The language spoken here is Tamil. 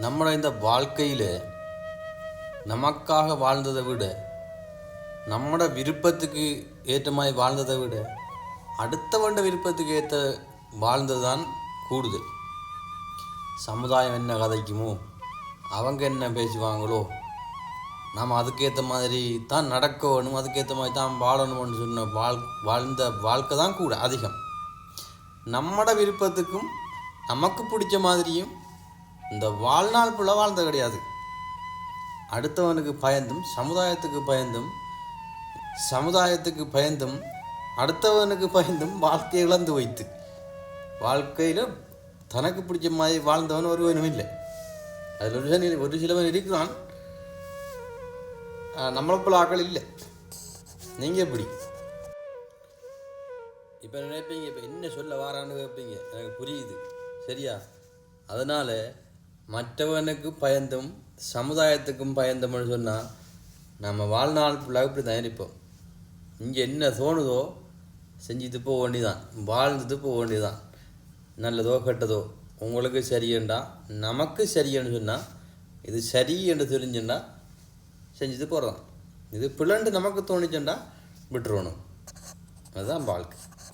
நம்மளோட இந்த வாழ்க்கையில் நமக்காக வாழ்ந்ததை விட நம்மளோட விருப்பத்துக்கு ஏற்ற மாதிரி வாழ்ந்ததை விட அடுத்தவண்ட விருப்பத்துக்கு ஏற்ற வாழ்ந்தது தான் கூடுதல். சமுதாயம் என்ன கதைக்குமோ, அவங்க என்ன பேசுவாங்களோ, நாம் அதுக்கேற்ற மாதிரி தான் நடக்க வேணும், அதுக்கேற்ற மாதிரி தான் வாழணும்னு சொன்ன வாழ்ந்த வாழ்க்கை தான் கூட அதிகம். நம்மளோட விருப்பத்துக்கும் நமக்கு பிடிச்ச மாதிரியும் இந்த வாழ்நாள் புள்ள வாழ்ந்த கிடையாது. அடுத்தவனுக்கு பயந்தும் சமுதாயத்துக்கு பயந்தும் அடுத்தவனுக்கு பயந்தும் வாழ்க்கையை இழந்து வைத்து வாழ்க்கையில் தனக்கு பிடிச்ச மாதிரி வாழ்ந்தவன் ஒருவனும் இல்லை. அதில் ஒரு சிலவன் இருக்கிறான், நம்மளை போல ஆக்கள் இல்லை. நீங்கள் எப்படி இப்போ நினைப்பீங்க, இப்போ என்ன சொல்ல வாரான்னு கேட்பீங்க, எனக்கு புரியுது சரியா? அதனால் மற்றவனுக்கு பயந்தும் சமுதாயத்துக்கும் பயந்தோம்னு சொன்னால் நம்ம வாழ்நாள் ஃபுல்லாக இப்படி தான் இருப்போம். இங்கே என்ன தோணுதோ செஞ்சுட்டு போக வேண்டிதான், வாழ்ந்துட்டு போக வேண்டியதான். நல்லதோ கெட்டதோ உங்களுக்கு சரியண்டா நமக்கு சரியன்னு சொன்னால் இது சரி என்று தெரிஞ்சுண்டா செஞ்சுட்டு போகிறதான். இது பிள்ளைண்டு நமக்கு தோணிச்சுண்டா விட்டுருவணும். அதுதான் வாழ்க்கை.